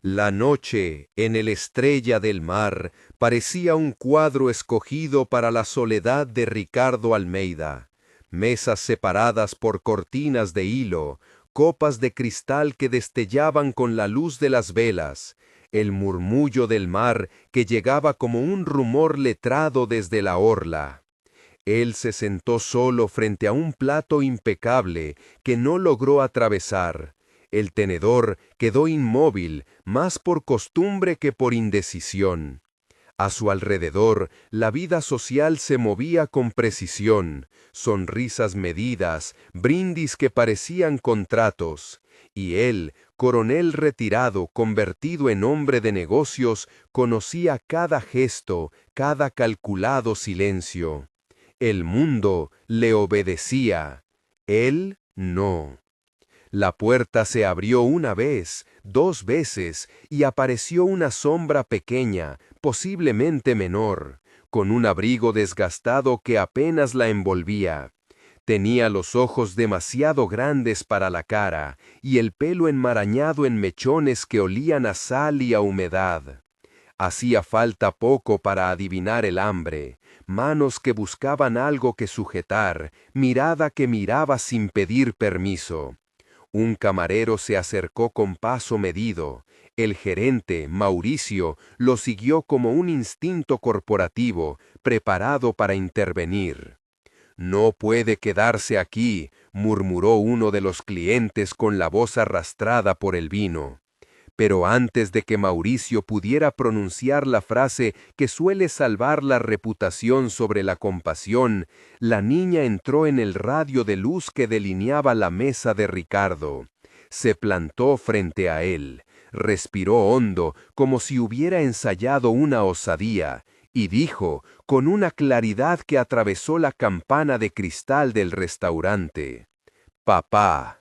La noche, en el estrella del mar, parecía un cuadro escogido para la soledad de Ricardo Almeida. Mesas separadas por cortinas de hilo, copas de cristal que destellaban con la luz de las velas, el murmullo del mar que llegaba como un rumor letrado desde la orla. Él se sentó solo frente a un plato impecable que no logró atravesar. El tenedor quedó inmóvil, más por costumbre que por indecisión. A su alrededor, la vida social se movía con precisión, sonrisas medidas, brindis que parecían contratos. Y él, coronel retirado, convertido en hombre de negocios, conocía cada gesto, cada calculado silencio. El mundo le obedecía, él no. La puerta se abrió una vez, dos veces, y apareció una sombra pequeña, posiblemente menor, con un abrigo desgastado que apenas la envolvía. Tenía los ojos demasiado grandes para la cara, y el pelo enmarañado en mechones que olían a sal y a humedad. Hacía falta poco para adivinar el hambre, manos que buscaban algo que sujetar, mirada que miraba sin pedir permiso. Un camarero se acercó con paso medido. El gerente, Mauricio, lo siguió como un instinto corporativo, preparado para intervenir. «No puede quedarse aquí», murmuró uno de los clientes con la voz arrastrada por el vino. Pero antes de que Mauricio pudiera pronunciar la frase que suele salvar la reputación sobre la compasión, la niña entró en el radio de luz que delineaba la mesa de Ricardo. Se plantó frente a él, respiró hondo como si hubiera ensayado una osadía, y dijo, con una claridad que atravesó la campana de cristal del restaurante: «Papá».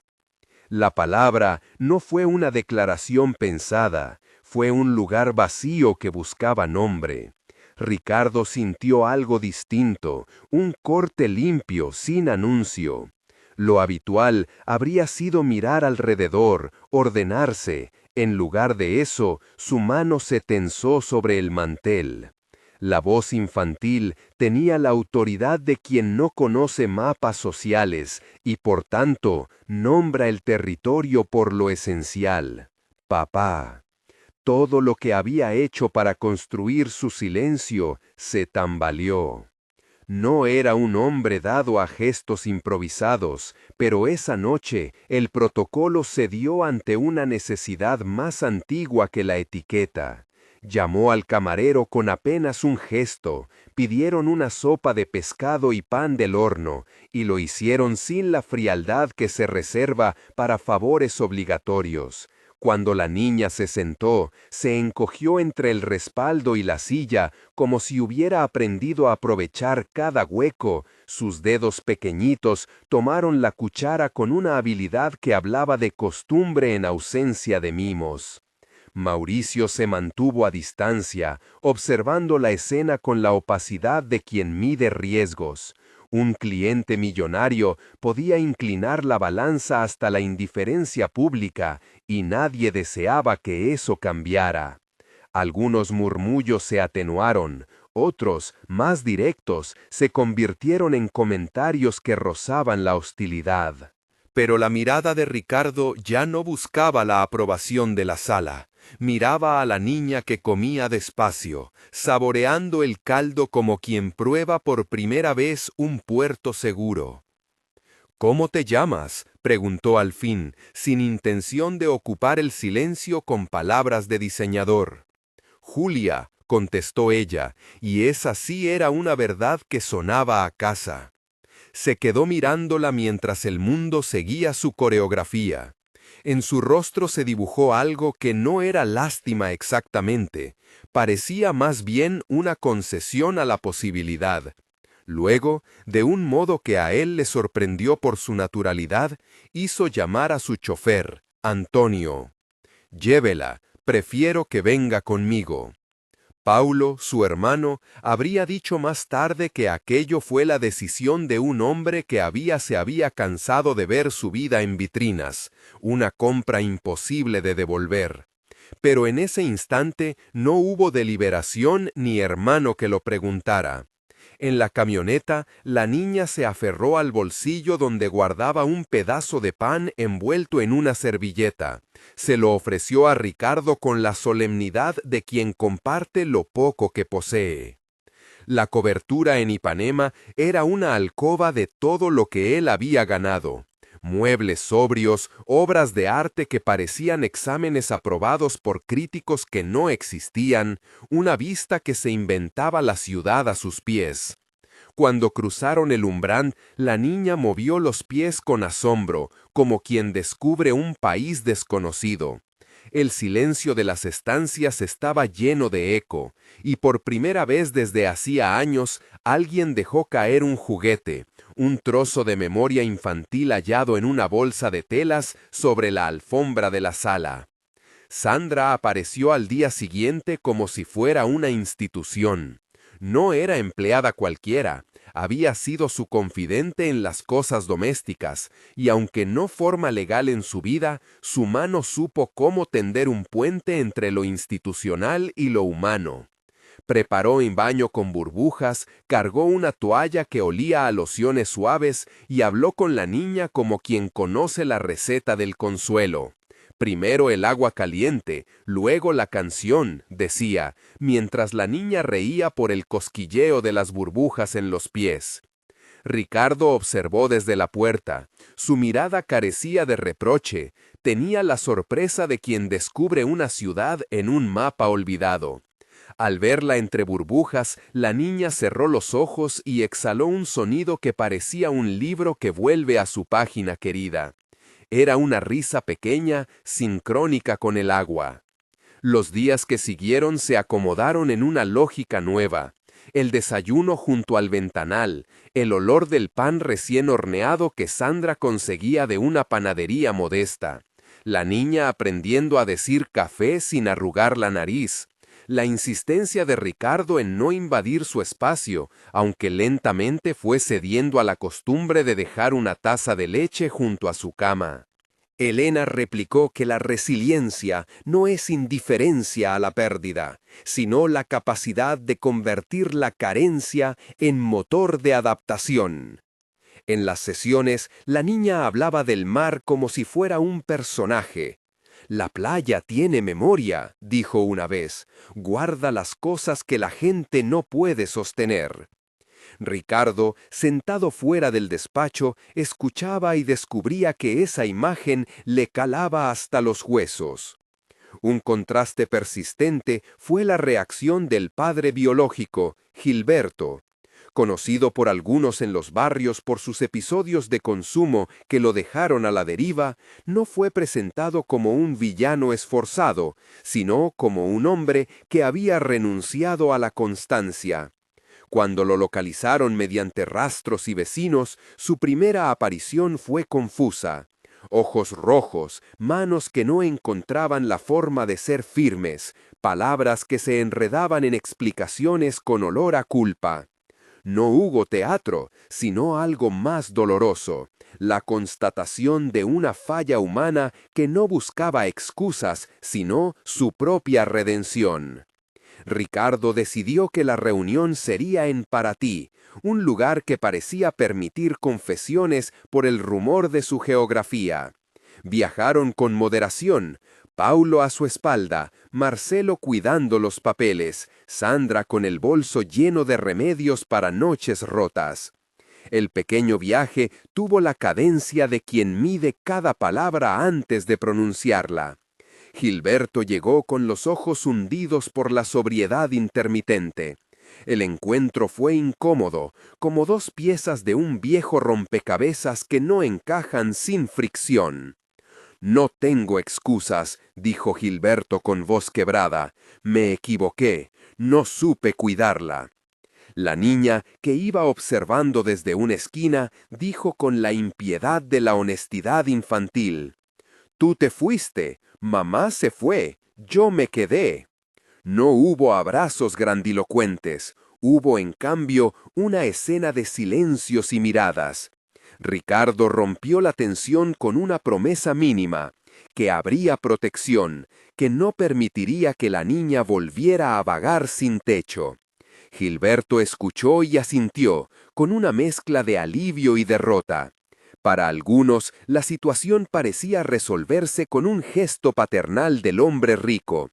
La palabra no fue una declaración pensada, fue un lugar vacío que buscaba nombre. Ricardo sintió algo distinto, un corte limpio, sin anuncio. Lo habitual habría sido mirar alrededor, ordenarse. En lugar de eso, su mano se tensó sobre el mantel. La voz infantil tenía la autoridad de quien no conoce mapas sociales y por tanto nombra el territorio por lo esencial. Papá. Todo lo que había hecho para construir su silencio se tambaleó. No era un hombre dado a gestos improvisados, pero esa noche el protocolo cedió ante una necesidad más antigua que la etiqueta. Llamó al camarero con apenas un gesto, pidieron una sopa de pescado y pan del horno, y lo hicieron sin la frialdad que se reserva para favores obligatorios. Cuando la niña se sentó, se encogió entre el respaldo y la silla, como si hubiera aprendido a aprovechar cada hueco. Sus dedos pequeñitos tomaron la cuchara con una habilidad que hablaba de costumbre en ausencia de mimos. Mauricio se mantuvo a distancia, observando la escena con la opacidad de quien mide riesgos. Un cliente millonario podía inclinar la balanza hasta la indiferencia pública, y nadie deseaba que eso cambiara. Algunos murmullos se atenuaron, otros, más directos, se convirtieron en comentarios que rozaban la hostilidad. Pero la mirada de Ricardo ya no buscaba la aprobación de la sala. Miraba a la niña que comía despacio, saboreando el caldo como quien prueba por primera vez un puerto seguro. «¿Cómo te llamas?», preguntó al fin, sin intención de ocupar el silencio con palabras de diseñador. «Julia», contestó ella, y esa sí era una verdad que sonaba a casa. Se quedó mirándola mientras el mundo seguía su coreografía. En su rostro se dibujó algo que no era lástima exactamente, parecía más bien una concesión a la posibilidad. Luego, de un modo que a él le sorprendió por su naturalidad, hizo llamar a su chofer, Antonio. «Llévela, prefiero que venga conmigo». Paulo, su hermano, habría dicho más tarde que aquello fue la decisión de un hombre que se había cansado de ver su vida en vitrinas, una compra imposible de devolver. Pero en ese instante no hubo deliberación ni hermano que lo preguntara. En la camioneta, la niña se aferró al bolsillo donde guardaba un pedazo de pan envuelto en una servilleta. Se lo ofreció a Ricardo con la solemnidad de quien comparte lo poco que posee. La cobertura en Ipanema era una alcoba de todo lo que él había ganado. Muebles sobrios, obras de arte que parecían exámenes aprobados por críticos que no existían, una vista que se inventaba la ciudad a sus pies. Cuando cruzaron el umbral, la niña movió los pies con asombro, como quien descubre un país desconocido. El silencio de las estancias estaba lleno de eco, y por primera vez desde hacía años alguien dejó caer un juguete, un trozo de memoria infantil hallado en una bolsa de telas sobre la alfombra de la sala. Sandra apareció al día siguiente como si fuera una institución. No era empleada cualquiera, había sido su confidente en las cosas domésticas, y aunque no forma legal en su vida, su mano supo cómo tender un puente entre lo institucional y lo humano. Preparó un baño con burbujas, cargó una toalla que olía a lociones suaves y habló con la niña como quien conoce la receta del consuelo. Primero el agua caliente, luego la canción, decía, mientras la niña reía por el cosquilleo de las burbujas en los pies. Ricardo observó desde la puerta. Su mirada carecía de reproche, tenía la sorpresa de quien descubre una ciudad en un mapa olvidado. Al verla entre burbujas, la niña cerró los ojos y exhaló un sonido que parecía un libro que vuelve a su página querida. Era una risa pequeña, sincrónica con el agua. Los días que siguieron se acomodaron en una lógica nueva. El desayuno junto al ventanal, el olor del pan recién horneado que Sandra conseguía de una panadería modesta. La niña aprendiendo a decir café sin arrugar la nariz. La insistencia de Ricardo en no invadir su espacio, aunque lentamente fue cediendo a la costumbre de dejar una taza de leche junto a su cama. Elena replicó que la resiliencia no es indiferencia a la pérdida, sino la capacidad de convertir la carencia en motor de adaptación. En las sesiones, la niña hablaba del mar como si fuera un personaje. La playa tiene memoria, dijo una vez, guarda las cosas que la gente no puede sostener. Ricardo, sentado fuera del despacho, escuchaba y descubría que esa imagen le calaba hasta los huesos. Un contraste persistente fue la reacción del padre biológico, Gilberto. Conocido por algunos en los barrios por sus episodios de consumo que lo dejaron a la deriva, no fue presentado como un villano esforzado, sino como un hombre que había renunciado a la constancia. Cuando lo localizaron mediante rastros y vecinos, su primera aparición fue confusa. Ojos rojos, manos que no encontraban la forma de ser firmes, palabras que se enredaban en explicaciones con olor a culpa. No hubo teatro, sino algo más doloroso, la constatación de una falla humana que no buscaba excusas, sino su propia redención. Ricardo decidió que la reunión sería en Paraty, un lugar que parecía permitir confesiones por el rumor de su geografía. Viajaron con moderación, Paulo a su espalda, Marcelo cuidando los papeles, Sandra con el bolso lleno de remedios para noches rotas. El pequeño viaje tuvo la cadencia de quien mide cada palabra antes de pronunciarla. Gilberto llegó con los ojos hundidos por la sobriedad intermitente. El encuentro fue incómodo, como dos piezas de un viejo rompecabezas que no encajan sin fricción. «No tengo excusas», dijo Gilberto con voz quebrada. «Me equivoqué, no supe cuidarla». La niña, que iba observando desde una esquina, dijo con la impiedad de la honestidad infantil: «Tú te fuiste, mamá se fue, yo me quedé». No hubo abrazos grandilocuentes, hubo en cambio una escena de silencios y miradas. Ricardo rompió la tensión con una promesa mínima. que habría protección, que no permitiría que la niña volviera a vagar sin techo. Gilberto escuchó y asintió, con una mezcla de alivio y derrota. Para algunos, la situación parecía resolverse con un gesto paternal del hombre rico.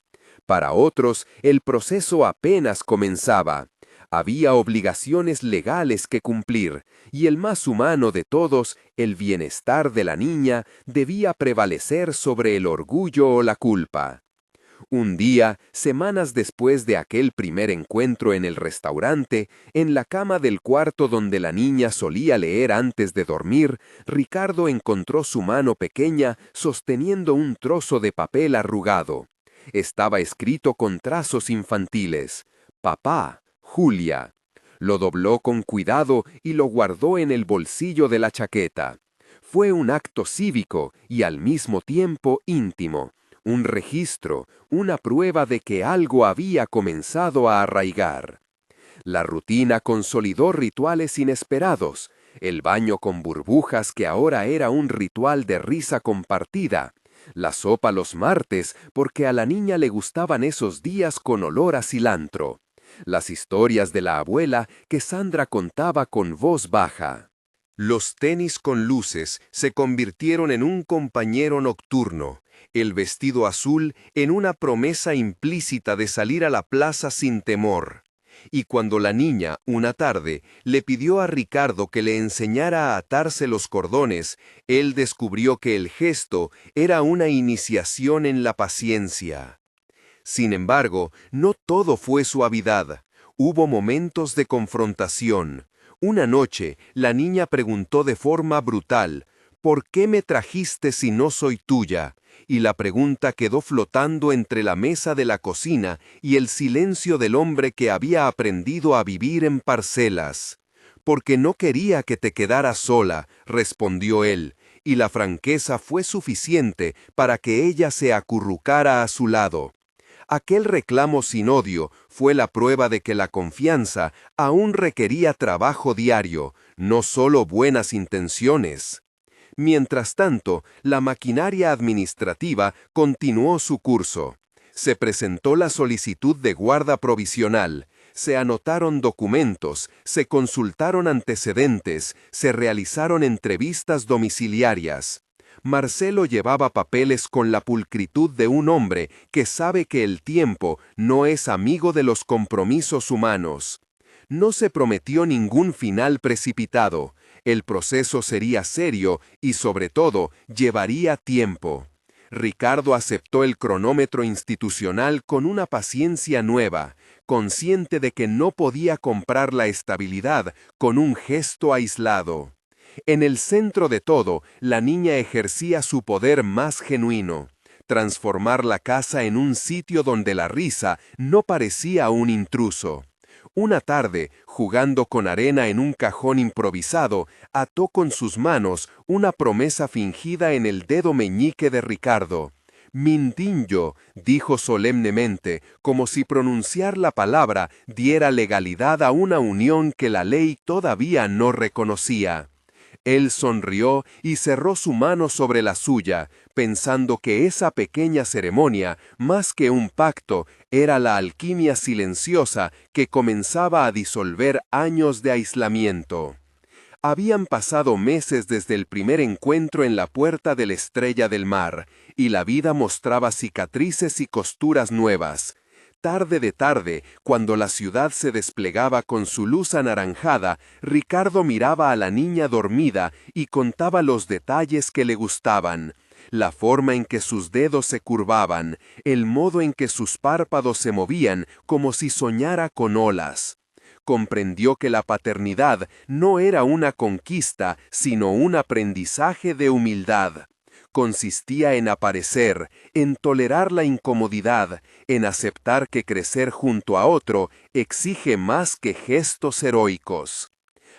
Para otros, el proceso apenas comenzaba. Había obligaciones legales que cumplir, y el más humano de todos, el bienestar de la niña, debía prevalecer sobre el orgullo o la culpa. Un día, semanas después de aquel primer encuentro en el restaurante, en la cama del cuarto donde la niña solía leer antes de dormir, Ricardo encontró su mano pequeña sosteniendo un trozo de papel arrugado. Estaba escrito con trazos infantiles: Papá, Julia. Lo dobló con cuidado y lo guardó en el bolsillo de la chaqueta. Fue un acto cívico y al mismo tiempo íntimo. Un registro, una prueba de que algo había comenzado a arraigar. La rutina consolidó rituales inesperados, el baño con burbujas que ahora era un ritual de risa compartida, la sopa los martes porque a la niña le gustaban esos días con olor a cilantro, las historias de la abuela que Sandra contaba con voz baja. Los tenis con luces se convirtieron en un compañero nocturno, el vestido azul en una promesa implícita de salir a la plaza sin temor. Y cuando la niña, una tarde, le pidió a Ricardo que le enseñara a atarse los cordones, él descubrió que el gesto era una iniciación en la paciencia. Sin embargo, no todo fue suavidad. Hubo momentos de confrontación. Una noche, la niña preguntó de forma brutal: ¿por qué me trajiste si no soy tuya? Y la pregunta quedó flotando entre la mesa de la cocina y el silencio del hombre que había aprendido a vivir en parcelas. Porque no quería que te quedaras sola, respondió él, y la franqueza fue suficiente para que ella se acurrucara a su lado. Aquel reclamo sin odio fue la prueba de que la confianza aún requería trabajo diario, no solo buenas intenciones. Mientras tanto, la maquinaria administrativa continuó su curso. Se presentó la solicitud de guarda provisional, se anotaron documentos, se consultaron antecedentes, se realizaron entrevistas domiciliarias. Marcelo llevaba papeles con la pulcritud de un hombre que sabe que el tiempo no es amigo de los compromisos humanos. No se prometió ningún final precipitado. El proceso sería serio y, sobre todo, llevaría tiempo. Ricardo aceptó el cronómetro institucional con una paciencia nueva, consciente de que no podía comprar la estabilidad con un gesto aislado. En el centro de todo, la niña ejercía su poder más genuino: transformar la casa en un sitio donde la risa no parecía un intruso. Una tarde, jugando con arena en un cajón improvisado, ató con sus manos una promesa fingida en el dedo meñique de Ricardo. Mindinho, dijo solemnemente, como si pronunciar la palabra diera legalidad a una unión que la ley todavía no reconocía. Él sonrió y cerró su mano sobre la suya, pensando que esa pequeña ceremonia, más que un pacto, era la alquimia silenciosa que comenzaba a disolver años de aislamiento. Habían pasado meses desde el primer encuentro en la puerta de la Estrella del Mar, y la vida mostraba cicatrices y costuras nuevas. Tarde de tarde, cuando la ciudad se desplegaba con su luz anaranjada, Ricardo miraba a la niña dormida y contaba los detalles que le gustaban: la forma en que sus dedos se curvaban, el modo en que sus párpados se movían como si soñara con olas. Comprendió que la paternidad no era una conquista, sino un aprendizaje de humildad. Consistía en aparecer, en tolerar la incomodidad, en aceptar que crecer junto a otro exige más que gestos heroicos.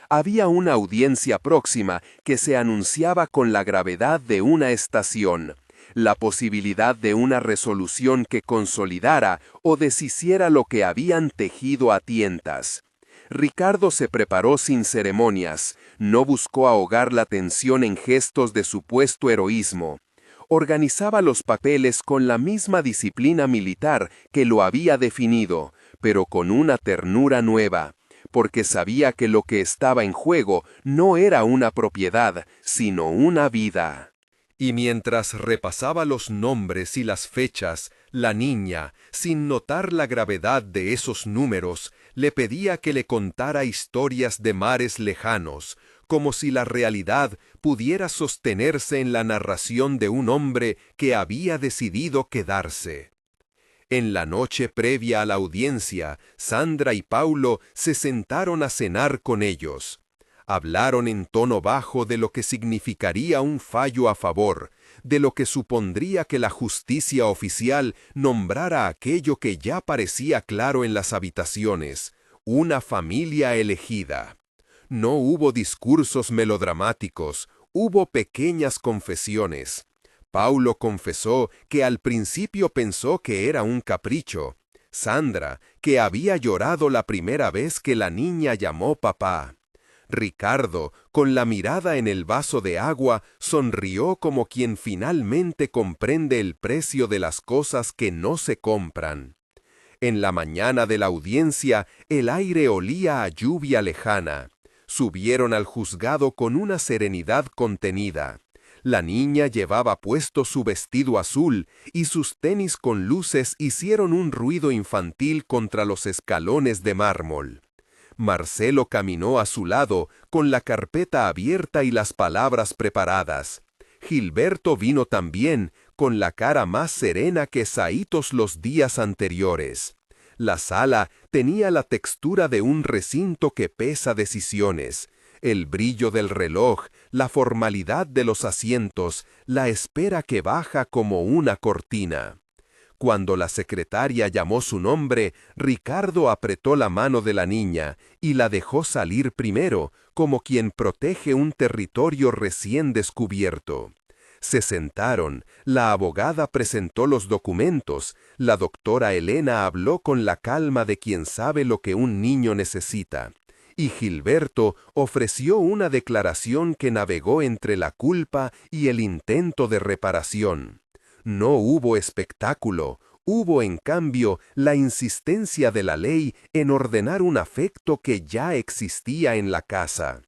Había una audiencia próxima que se anunciaba con la gravedad de una estación, la posibilidad de una resolución que consolidara o deshiciera lo que habían tejido a tientas. Ricardo se preparó sin ceremonias, no buscó ahogar la tensión en gestos de supuesto heroísmo. Organizaba los papeles con la misma disciplina militar que lo había definido, pero con una ternura nueva, porque sabía que lo que estaba en juego no era una propiedad, sino una vida. Y mientras repasaba los nombres y las fechas, la niña, sin notar la gravedad de esos números, le pedía que le contara historias de mares lejanos, como si la realidad pudiera sostenerse en la narración de un hombre que había decidido quedarse. En la noche previa a la audiencia, Sandra y Paulo se sentaron a cenar con ellos. Hablaron en tono bajo de lo que significaría un fallo a favor, de lo que supondría que la justicia oficial nombrara aquello que ya parecía claro en las habitaciones, una familia elegida. No hubo discursos melodramáticos, hubo pequeñas confesiones. Paulo confesó que al principio pensó que era un capricho. Sandra, que había llorado la primera vez que la niña llamó papá. Ricardo, con la mirada en el vaso de agua, sonrió como quien finalmente comprende el precio de las cosas que no se compran. En la mañana de la audiencia, el aire olía a lluvia lejana. Subieron al juzgado con una serenidad contenida. La niña llevaba puesto su vestido azul y sus tenis con luces hicieron un ruido infantil contra los escalones de mármol. Marcelo caminó a su lado, con la carpeta abierta y las palabras preparadas. Gilberto vino también, con la cara más serena que saítos los días anteriores. La sala tenía la textura de un recinto que pesa decisiones. El brillo del reloj, la formalidad de los asientos, la espera que baja como una cortina. Cuando la secretaria llamó su nombre, Ricardo apretó la mano de la niña y la dejó salir primero, como quien protege un territorio recién descubierto. Se sentaron, la abogada presentó los documentos, la doctora Elena habló con la calma de quien sabe lo que un niño necesita, y Gilberto ofreció una declaración que navegó entre la culpa y el intento de reparación. No hubo espectáculo, hubo en cambio la insistencia de la ley en ordenar un afecto que ya existía en la casa.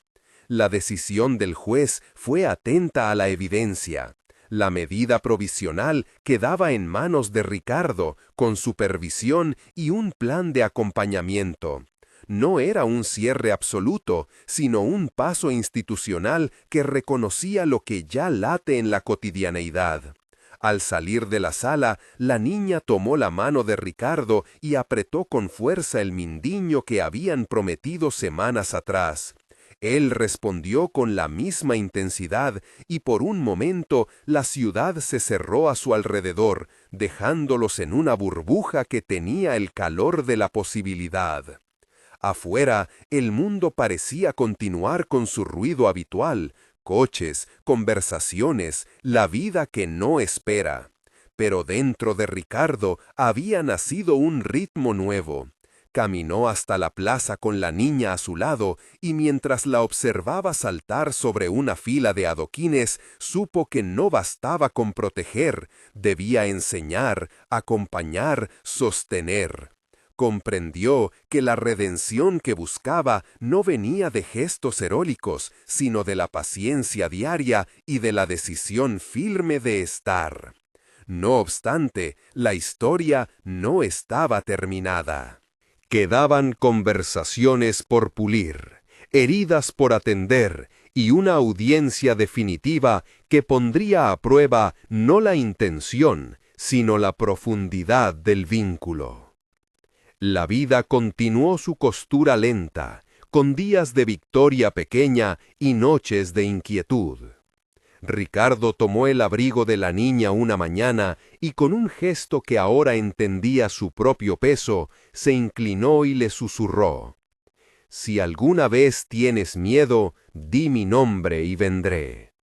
La decisión del juez fue atenta a la evidencia. La medida provisional quedaba en manos de Ricardo, con supervisión y un plan de acompañamiento. No era un cierre absoluto, sino un paso institucional que reconocía lo que ya late en la cotidianeidad. Al salir de la sala, la niña tomó la mano de Ricardo y apretó con fuerza el mindiño que habían prometido semanas atrás. Él respondió con la misma intensidad y por un momento la ciudad se cerró a su alrededor, dejándolos en una burbuja que tenía el calor de la posibilidad. Afuera, el mundo parecía continuar con su ruido habitual, coches, conversaciones, la vida que no espera. Pero dentro de Ricardo había nacido un ritmo nuevo. Caminó hasta la plaza con la niña a su lado y mientras la observaba saltar sobre una fila de adoquines, supo que no bastaba con proteger, debía enseñar, acompañar, sostener. Comprendió que la redención que buscaba no venía de gestos heroicos, sino de la paciencia diaria y de la decisión firme de estar. No obstante, la historia no estaba terminada. Quedaban conversaciones por pulir, heridas por atender y una audiencia definitiva que pondría a prueba no la intención, sino la profundidad del vínculo. La vida continuó su costura lenta, con días de victoria pequeña y noches de inquietud. Ricardo tomó el abrigo de la niña una mañana y con un gesto que ahora entendía su propio peso, se inclinó y le susurró: «Si alguna vez tienes miedo, di mi nombre y vendré».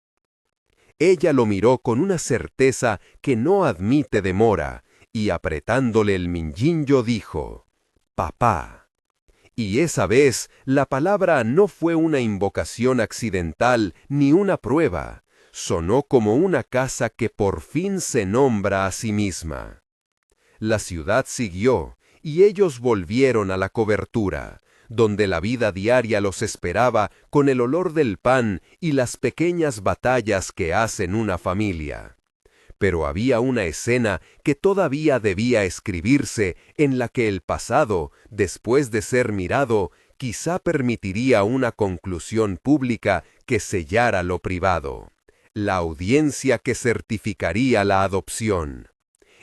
Ella lo miró con una certeza que no admite demora, y apretándole el minjillo dijo: «Papá». Y esa vez la palabra no fue una invocación accidental ni una prueba. Sonó como una casa que por fin se nombra a sí misma. La ciudad siguió, y ellos volvieron a la cobertura, donde la vida diaria los esperaba con el olor del pan y las pequeñas batallas que hacen una familia. Pero había una escena que todavía debía escribirse, en la que el pasado, después de ser mirado, quizá permitiría una conclusión pública que sellara lo privado: la audiencia que certificaría la adopción.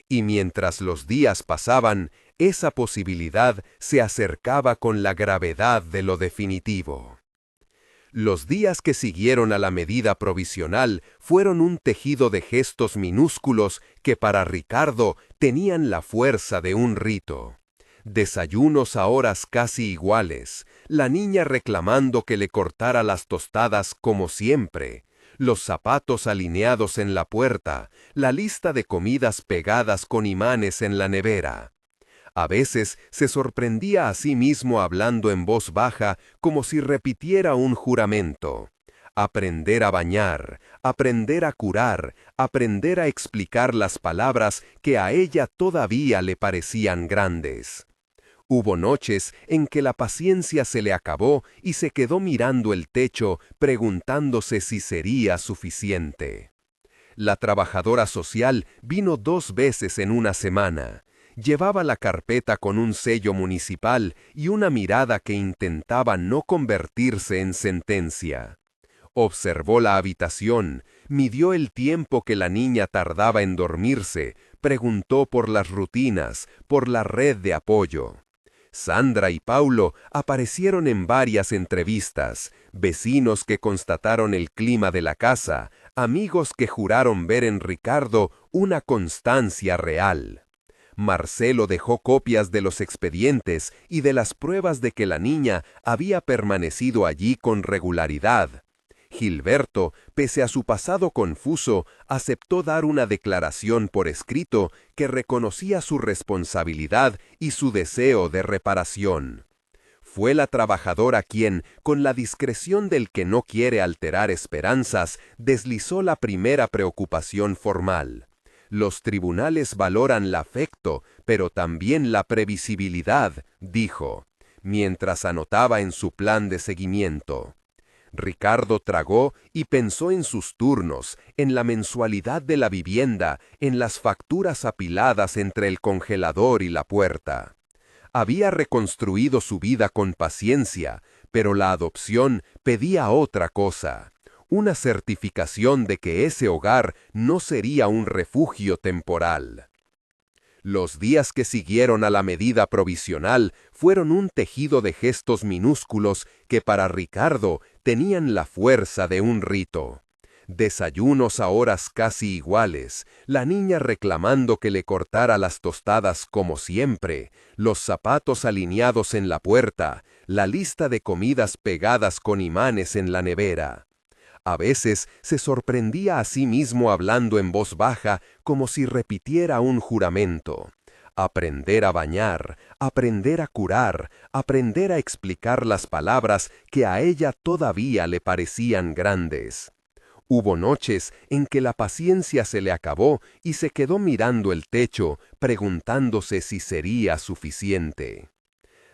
Y mientras los días pasaban, esa posibilidad se acercaba con la gravedad de lo definitivo. Los días que siguieron a la medida provisional fueron un tejido de gestos minúsculos que para Ricardo tenían la fuerza de un rito. Desayunos a horas casi iguales, la niña reclamando que le cortara las tostadas como siempre, los zapatos alineados en la puerta, la lista de comidas pegadas con imanes en la nevera. A veces se sorprendía a sí mismo hablando en voz baja como si repitiera un juramento: aprender a bañar, aprender a curar, aprender a explicar las palabras que a ella todavía le parecían grandes. Hubo noches en que la paciencia se le acabó y se quedó mirando el techo preguntándose si sería suficiente. La trabajadora social vino 2 veces en una semana. Llevaba la carpeta con un sello municipal y una mirada que intentaba no convertirse en sentencia. Observó la habitación, midió el tiempo que la niña tardaba en dormirse, preguntó por las rutinas, por la red de apoyo. Sandra y Paulo aparecieron en varias entrevistas, vecinos que constataron el clima de la casa, amigos que juraron ver en Ricardo una constancia real. Marcelo dejó copias de los expedientes y de las pruebas de que la niña había permanecido allí con regularidad. Gilberto, pese a su pasado confuso, aceptó dar una declaración por escrito que reconocía su responsabilidad y su deseo de reparación. Fue la trabajadora quien, con la discreción del que no quiere alterar esperanzas, deslizó la primera preocupación formal. Los tribunales valoran el afecto, pero también la previsibilidad, dijo, mientras anotaba en su plan de seguimiento. Ricardo tragó y pensó en sus turnos, en la mensualidad de la vivienda, en las facturas apiladas entre el congelador y la puerta. Había reconstruido su vida con paciencia, pero la adopción pedía otra cosa: una certificación de que ese hogar no sería un refugio temporal. Los días que siguieron a la medida provisional fueron un tejido de gestos minúsculos que para Ricardo tenían la fuerza de un rito. Desayunos a horas casi iguales, la niña reclamando que le cortara las tostadas como siempre, los zapatos alineados en la puerta, la lista de comidas pegadas con imanes en la nevera. A veces se sorprendía a sí mismo hablando en voz baja como si repitiera un juramento: aprender a bañar, aprender a curar, aprender a explicar las palabras que a ella todavía le parecían grandes. Hubo noches en que la paciencia se le acabó y se quedó mirando el techo, preguntándose si sería suficiente.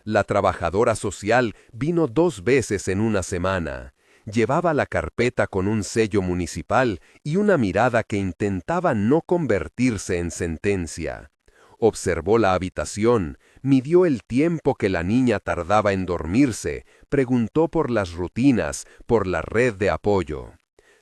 La trabajadora social vino 2 veces en una semana. Llevaba la carpeta con un sello municipal y una mirada que intentaba no convertirse en sentencia. Observó la habitación, midió el tiempo que la niña tardaba en dormirse, preguntó por las rutinas, por la red de apoyo.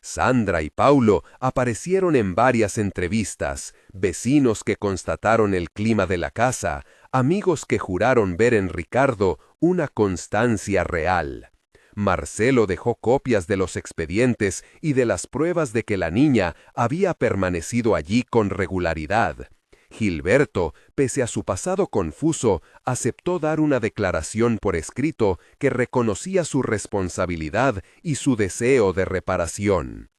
Sandra y Paulo aparecieron en varias entrevistas, vecinos que constataron el clima de la casa, amigos que juraron ver en Ricardo una constancia real. Marcelo dejó copias de los expedientes y de las pruebas de que la niña había permanecido allí con regularidad. Gilberto, pese a su pasado confuso, aceptó dar una declaración por escrito que reconocía su responsabilidad y su deseo de reparación.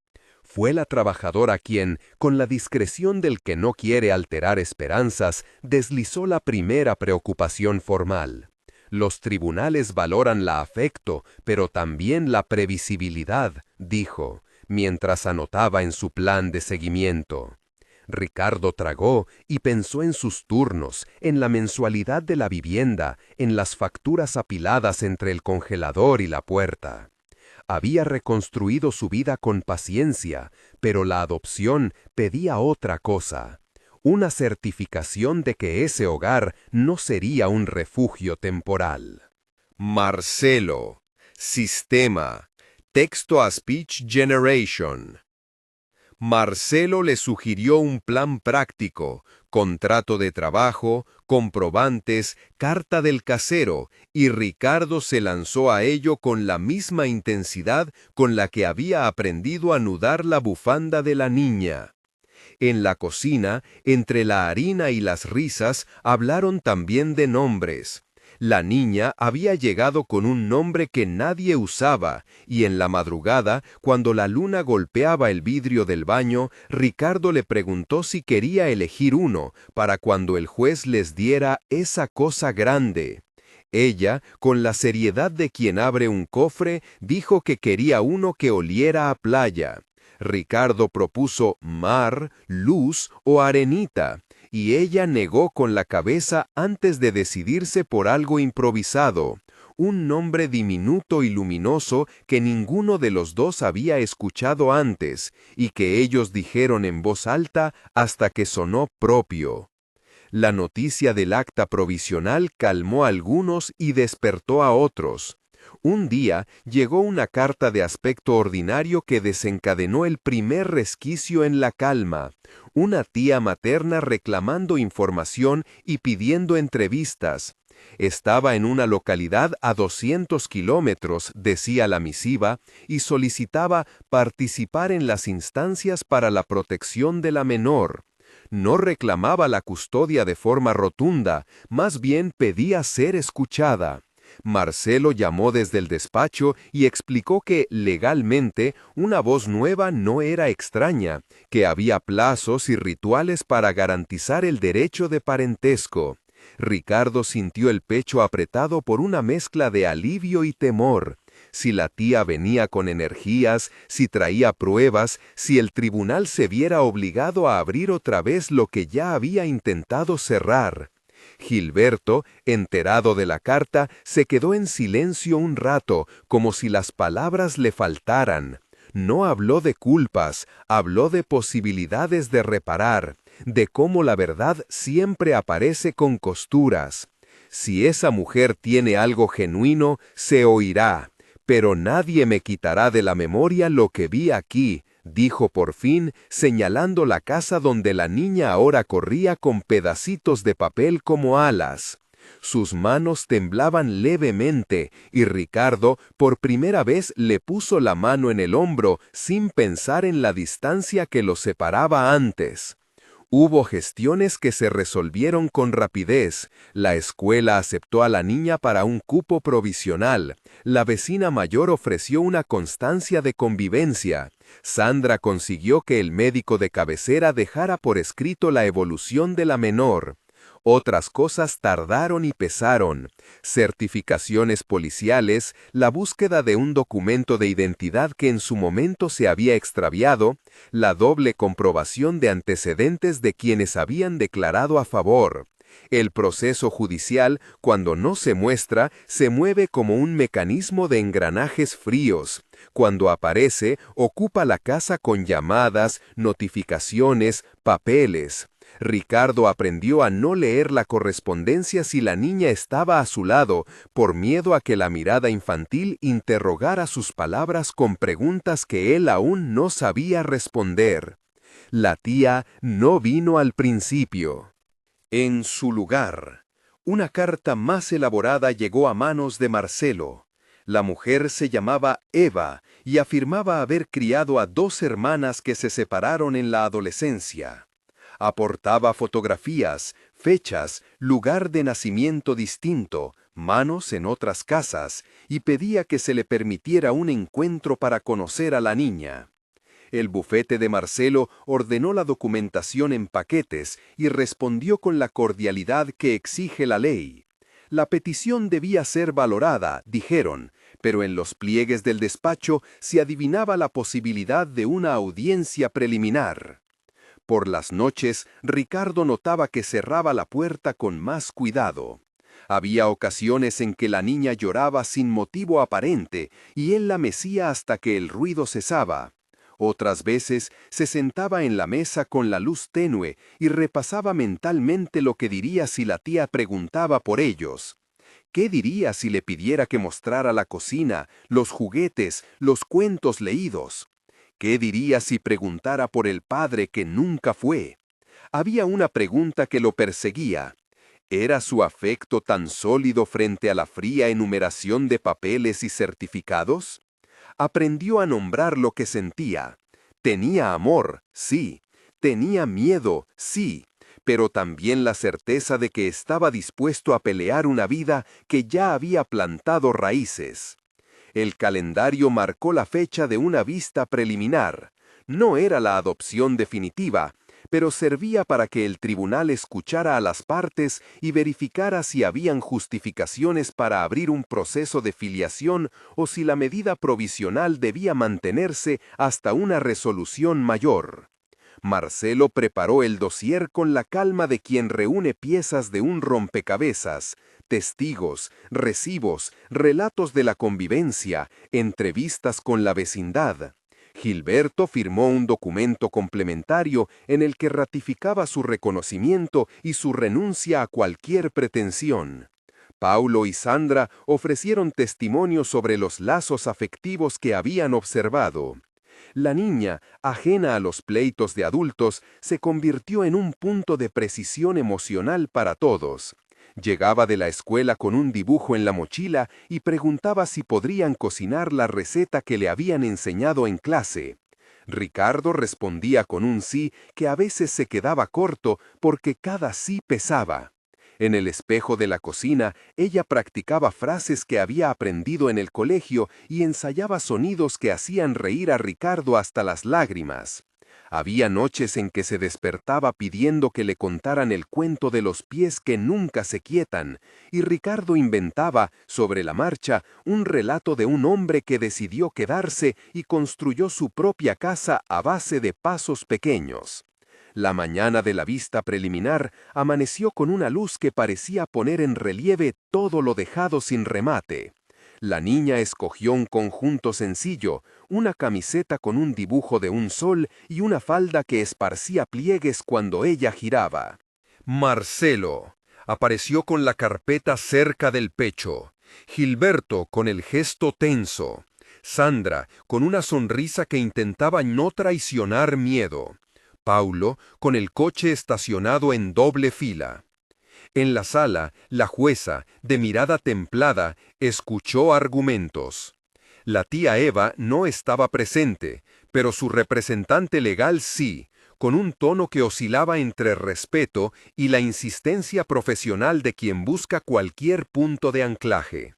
Fue la trabajadora quien, con la discreción del que no quiere alterar esperanzas, deslizó la primera preocupación formal. Los tribunales valoran el afecto, pero también la previsibilidad, dijo, mientras anotaba en su plan de seguimiento. Ricardo tragó y pensó en sus turnos, en la mensualidad de la vivienda, en las facturas apiladas entre el congelador y la puerta. Había reconstruido su vida con paciencia, pero la adopción pedía otra cosa: una certificación de que ese hogar no sería un refugio temporal. Marcelo. Sistema. Text-to-Speech Generation. Marcelo le sugirió un plan práctico: contrato de trabajo, comprobantes, carta del casero, y Ricardo se lanzó a ello con la misma intensidad con la que había aprendido a anudar la bufanda de la niña. En la cocina, entre la harina y las risas, hablaron también de nombres. La niña había llegado con un nombre que nadie usaba, y en la madrugada, cuando la luna golpeaba el vidrio del baño, Ricardo le preguntó si quería elegir uno, para cuando el juez les diera esa cosa grande. Ella, con la seriedad de quien abre un cofre, dijo que quería uno que oliera a playa. Ricardo propuso mar, luz o arenita, y ella negó con la cabeza antes de decidirse por algo improvisado, un nombre diminuto y luminoso que ninguno de los dos había escuchado antes, y que ellos dijeron en voz alta hasta que sonó propio. La noticia del acta provisional calmó a algunos y despertó a otros. Un día llegó una carta de aspecto ordinario que desencadenó el primer resquicio en la calma: una tía materna reclamando información y pidiendo entrevistas. Estaba en una localidad a 200 kilómetros, decía la misiva, y solicitaba participar en las instancias para la protección de la menor. No reclamaba la custodia de forma rotunda, más bien pedía ser escuchada. Marcelo llamó desde el despacho y explicó que, legalmente, una voz nueva no era extraña, que había plazos y rituales para garantizar el derecho de parentesco. Ricardo sintió el pecho apretado por una mezcla de alivio y temor. Si la tía venía con energías, si traía pruebas, si el tribunal se viera obligado a abrir otra vez lo que ya había intentado cerrar. Gilberto, enterado de la carta, se quedó en silencio un rato, como si las palabras le faltaran. No habló de culpas, habló de posibilidades de reparar, de cómo la verdad siempre aparece con costuras. Si esa mujer tiene algo genuino, se oirá, pero nadie me quitará de la memoria lo que vi aquí, dijo por fin, señalando la casa donde la niña ahora corría con pedacitos de papel como alas. Sus manos temblaban levemente, y Ricardo por primera vez le puso la mano en el hombro sin pensar en la distancia que los separaba antes. Hubo gestiones que se resolvieron con rapidez. La escuela aceptó a la niña para un cupo provisional. La vecina mayor ofreció una constancia de convivencia. Sandra consiguió que el médico de cabecera dejara por escrito la evolución de la menor. Otras cosas tardaron y pesaron: certificaciones policiales, la búsqueda de un documento de identidad que en su momento se había extraviado, la doble comprobación de antecedentes de quienes habían declarado a favor. El proceso judicial, cuando no se muestra, se mueve como un mecanismo de engranajes fríos. Cuando aparece, ocupa la casa con llamadas, notificaciones, papeles. Ricardo aprendió a no leer la correspondencia si la niña estaba a su lado, por miedo a que la mirada infantil interrogara sus palabras con preguntas que él aún no sabía responder. La tía no vino al principio. En su lugar, una carta más elaborada llegó a manos de Marcelo. La mujer se llamaba Eva y afirmaba haber criado a 2 hermanas que se separaron en la adolescencia. Aportaba fotografías, fechas, lugar de nacimiento distinto, manos en otras casas, y pedía que se le permitiera un encuentro para conocer a la niña. El bufete de Marcelo ordenó la documentación en paquetes y respondió con la cordialidad que exige la ley. La petición debía ser valorada, dijeron, pero en los pliegues del despacho se adivinaba la posibilidad de una audiencia preliminar. Por las noches, Ricardo notaba que cerraba la puerta con más cuidado. Había ocasiones en que la niña lloraba sin motivo aparente y él la mecía hasta que el ruido cesaba. Otras veces se sentaba en la mesa con la luz tenue y repasaba mentalmente lo que diría si la tía preguntaba por ellos. ¿Qué diría si le pidiera que mostrara la cocina, los juguetes, los cuentos leídos? ¿Qué diría si preguntara por el padre que nunca fue? Había una pregunta que lo perseguía. ¿Era su afecto tan sólido frente a la fría enumeración de papeles y certificados? Aprendió a nombrar lo que sentía. Tenía amor, sí. Tenía miedo, sí. Pero también la certeza de que estaba dispuesto a pelear una vida que ya había plantado raíces. El calendario marcó la fecha de una vista preliminar. No era la adopción definitiva, pero servía para que el tribunal escuchara a las partes y verificara si habían justificaciones para abrir un proceso de filiación o si la medida provisional debía mantenerse hasta una resolución mayor. Marcelo preparó el dossier con la calma de quien reúne piezas de un rompecabezas, testigos, recibos, relatos de la convivencia, entrevistas con la vecindad. Gilberto firmó un documento complementario en el que ratificaba su reconocimiento y su renuncia a cualquier pretensión. Paulo y Sandra ofrecieron testimonio sobre los lazos afectivos que habían observado. La niña, ajena a los pleitos de adultos, se convirtió en un punto de precisión emocional para todos. Llegaba de la escuela con un dibujo en la mochila y preguntaba si podrían cocinar la receta que le habían enseñado en clase. Ricardo respondía con un sí que a veces se quedaba corto porque cada sí pesaba. En el espejo de la cocina, ella practicaba frases que había aprendido en el colegio y ensayaba sonidos que hacían reír a Ricardo hasta las lágrimas. Había noches en que se despertaba pidiendo que le contaran el cuento de los pies que nunca se quietan, y Ricardo inventaba, sobre la marcha, un relato de un hombre que decidió quedarse y construyó su propia casa a base de pasos pequeños. La mañana de la vista preliminar amaneció con una luz que parecía poner en relieve todo lo dejado sin remate. La niña escogió un conjunto sencillo, una camiseta con un dibujo de un sol y una falda que esparcía pliegues cuando ella giraba. Marcelo apareció con la carpeta cerca del pecho, Gilberto con el gesto tenso, Sandra con una sonrisa que intentaba no traicionar miedo, Paulo con el coche estacionado en doble fila. En la sala, la jueza, de mirada templada, escuchó argumentos. La tía Eva no estaba presente, pero su representante legal sí, con un tono que oscilaba entre respeto y la insistencia profesional de quien busca cualquier punto de anclaje.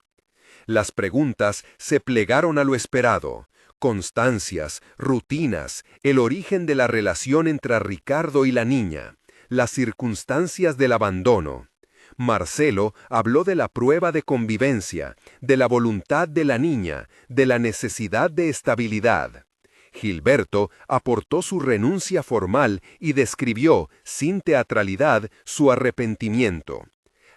Las preguntas se plegaron a lo esperado. Constancias, rutinas, el origen de la relación entre Ricardo y la niña, las circunstancias del abandono. Marcelo habló de la prueba de convivencia, de la voluntad de la niña, de la necesidad de estabilidad. Gilberto aportó su renuncia formal y describió, sin teatralidad, su arrepentimiento.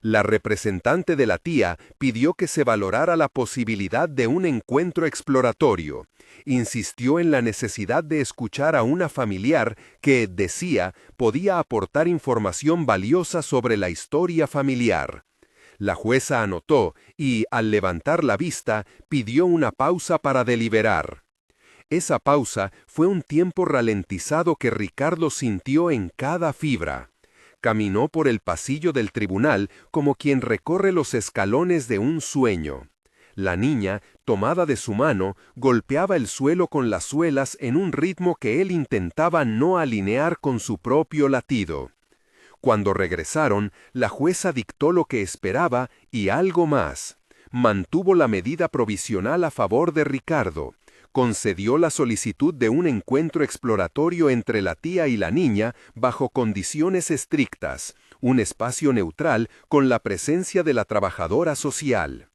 La representante de la tía pidió que se valorara la posibilidad de un encuentro exploratorio. Insistió en la necesidad de escuchar a una familiar que, decía, podía aportar información valiosa sobre la historia familiar. La jueza anotó y, al levantar la vista, pidió una pausa para deliberar. Esa pausa fue un tiempo ralentizado que Ricardo sintió en cada fibra. Caminó por el pasillo del tribunal como quien recorre los escalones de un sueño. La niña, tomada de su mano, golpeaba el suelo con las suelas en un ritmo que él intentaba no alinear con su propio latido. Cuando regresaron, la jueza dictó lo que esperaba y algo más. Mantuvo la medida provisional a favor de Ricardo. Concedió la solicitud de un encuentro exploratorio entre la tía y la niña bajo condiciones estrictas, un espacio neutral con la presencia de la trabajadora social.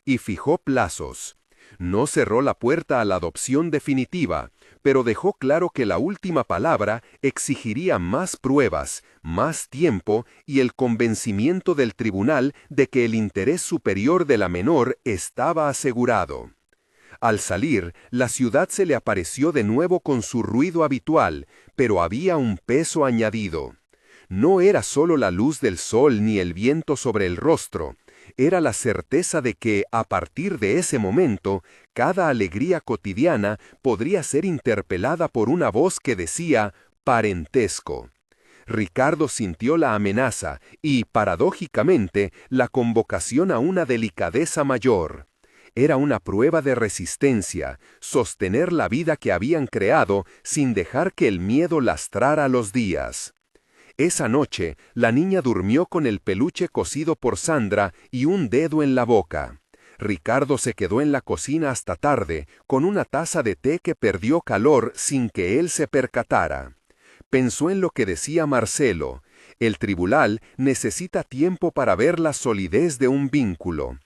Y fijó plazos. No cerró la puerta a la adopción definitiva, pero dejó claro que la última palabra exigiría más pruebas, más tiempo y el convencimiento del tribunal de que el interés superior de la menor estaba asegurado. Al salir, la ciudad se le apareció de nuevo con su ruido habitual, pero había un peso añadido. No era solo la luz del sol ni el viento sobre el rostro, era la certeza de que, a partir de ese momento, cada alegría cotidiana podría ser interpelada por una voz que decía parentesco. Ricardo sintió la amenaza y, paradójicamente, la convocación a una delicadeza mayor. Era una prueba de resistencia, sostener la vida que habían creado sin dejar que el miedo lastrara los días. Esa noche, la niña durmió con el peluche cosido por Sandra y un dedo en la boca. Ricardo se quedó en la cocina hasta tarde, con una taza de té que perdió calor sin que él se percatara. Pensó en lo que decía Marcelo: el tribunal necesita tiempo para ver la solidez de un vínculo.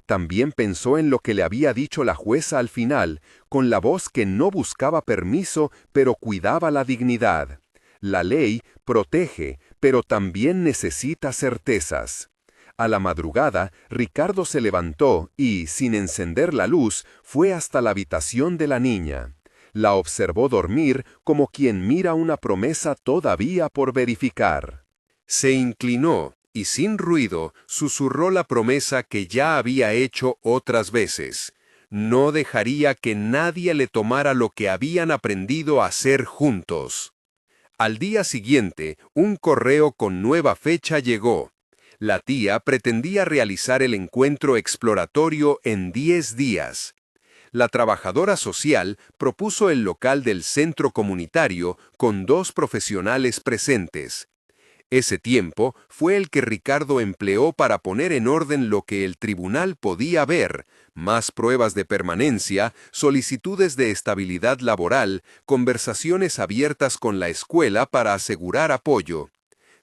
También pensó en lo que le había dicho la jueza al final, con la voz que no buscaba permiso, pero cuidaba la dignidad. La ley protege, pero también necesita certezas. A la madrugada, Ricardo se levantó y, sin encender la luz, fue hasta la habitación de la niña. La observó dormir como quien mira una promesa todavía por verificar. Se inclinó y, sin ruido, susurró la promesa que ya había hecho otras veces. No dejaría que nadie le tomara lo que habían aprendido a hacer juntos. Al día siguiente, un correo con nueva fecha llegó. La tía pretendía realizar el encuentro exploratorio en 10 días. La trabajadora social propuso el local del centro comunitario con 2 profesionales presentes. Ese tiempo fue el que Ricardo empleó para poner en orden lo que el tribunal podía ver: más pruebas de permanencia, solicitudes de estabilidad laboral, conversaciones abiertas con la escuela para asegurar apoyo.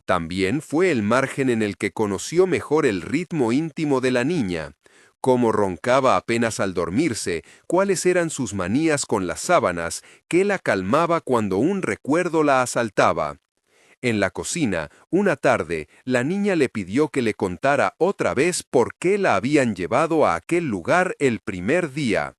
También fue el margen en el que conoció mejor el ritmo íntimo de la niña: cómo roncaba apenas al dormirse, cuáles eran sus manías con las sábanas, qué la calmaba cuando un recuerdo la asaltaba. En la cocina, una tarde, la niña le pidió que le contara otra vez por qué la habían llevado a aquel lugar el primer día.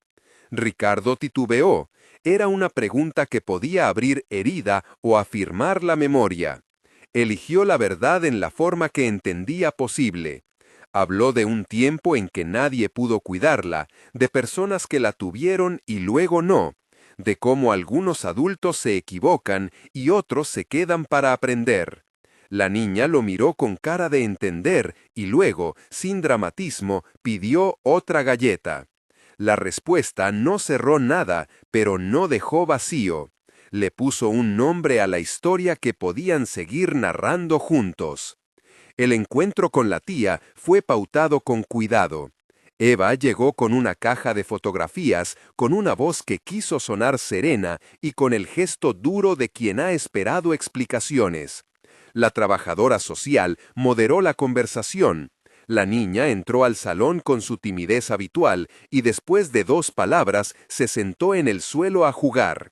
Ricardo titubeó. Era una pregunta que podía abrir herida o afirmar la memoria. Eligió la verdad en la forma que entendía posible. Habló de un tiempo en que nadie pudo cuidarla, de personas que la tuvieron y luego no, de cómo algunos adultos se equivocan y otros se quedan para aprender. La niña lo miró con cara de entender y luego, sin dramatismo, pidió otra galleta. La respuesta no cerró nada, pero no dejó vacío. Le puso un nombre a la historia que podían seguir narrando juntos. El encuentro con la tía fue pautado con cuidado. Eva llegó con una caja de fotografías, con una voz que quiso sonar serena y con el gesto duro de quien ha esperado explicaciones. La trabajadora social moderó la conversación. La niña entró al salón con su timidez habitual y después de 2 palabras se sentó en el suelo a jugar.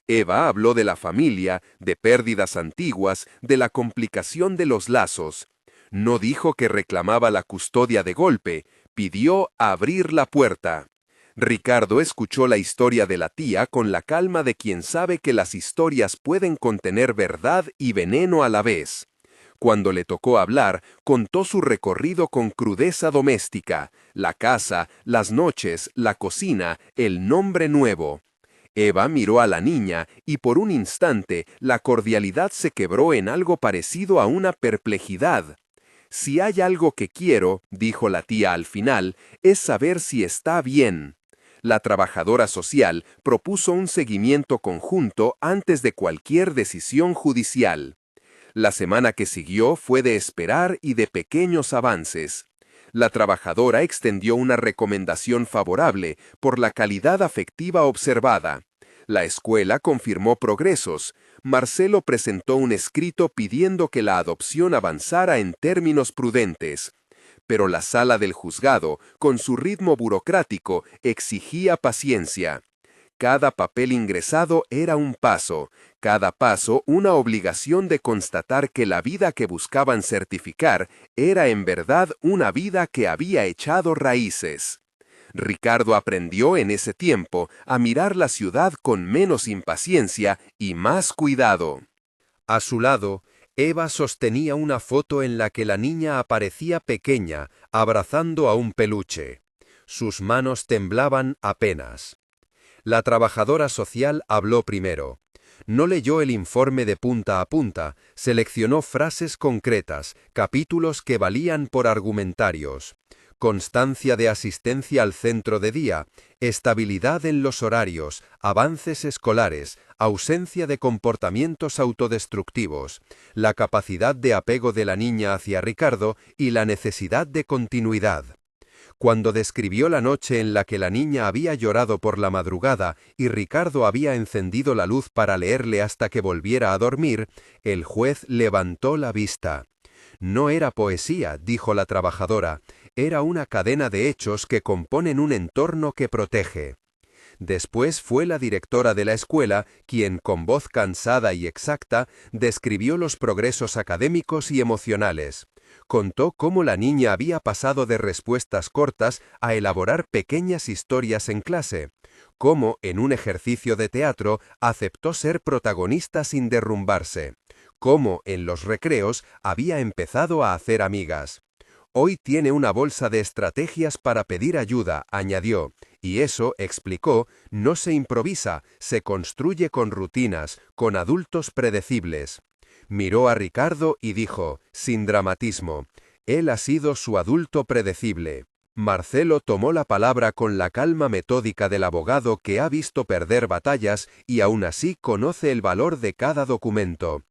Eva habló de la familia, de pérdidas antiguas, de la complicación de los lazos. No dijo que reclamaba la custodia de golpe, pidió abrir la puerta. Ricardo escuchó la historia de la tía con la calma de quien sabe que las historias pueden contener verdad y veneno a la vez. Cuando le tocó hablar, contó su recorrido con crudeza doméstica: la casa, las noches, la cocina, el nombre nuevo. Eva miró a la niña y por un instante la cordialidad se quebró en algo parecido a una perplejidad. «Si hay algo que quiero», dijo la tía al final, «es saber si está bien». La trabajadora social propuso un seguimiento conjunto antes de cualquier decisión judicial. La semana que siguió fue de esperar y de pequeños avances. La trabajadora extendió una recomendación favorable por la calidad afectiva observada. La escuela confirmó progresos. Marcelo presentó un escrito pidiendo que la adopción avanzara en términos prudentes. Pero la sala del juzgado, con su ritmo burocrático, exigía paciencia. Cada papel ingresado era un paso, cada paso una obligación de constatar que la vida que buscaban certificar era en verdad una vida que había echado raíces. Ricardo aprendió en ese tiempo a mirar la ciudad con menos impaciencia y más cuidado. A su lado, Eva sostenía una foto en la que la niña aparecía pequeña, abrazando a un peluche. Sus manos temblaban apenas. La trabajadora social habló primero. No leyó el informe de punta a punta, seleccionó frases concretas, capítulos que valían por argumentarios. Constancia de asistencia al centro de día, estabilidad en los horarios, avances escolares, ausencia de comportamientos autodestructivos, la capacidad de apego de la niña hacia Ricardo y la necesidad de continuidad. Cuando describió la noche en la que la niña había llorado por la madrugada y Ricardo había encendido la luz para leerle hasta que volviera a dormir, el juez levantó la vista. No era poesía, dijo la trabajadora, era una cadena de hechos que componen un entorno que protege. Después fue la directora de la escuela quien, con voz cansada y exacta, describió los progresos académicos y emocionales. Contó cómo la niña había pasado de respuestas cortas a elaborar pequeñas historias en clase, cómo, en un ejercicio de teatro, aceptó ser protagonista sin derrumbarse, cómo, en los recreos, había empezado a hacer amigas. Hoy tiene una bolsa de estrategias para pedir ayuda, añadió, y eso, explicó, no se improvisa, se construye con rutinas, con adultos predecibles. Miró a Ricardo y dijo, sin dramatismo, él ha sido su adulto predecible. Marcelo tomó la palabra con la calma metódica del abogado que ha visto perder batallas y aún así conoce el valor de cada documento.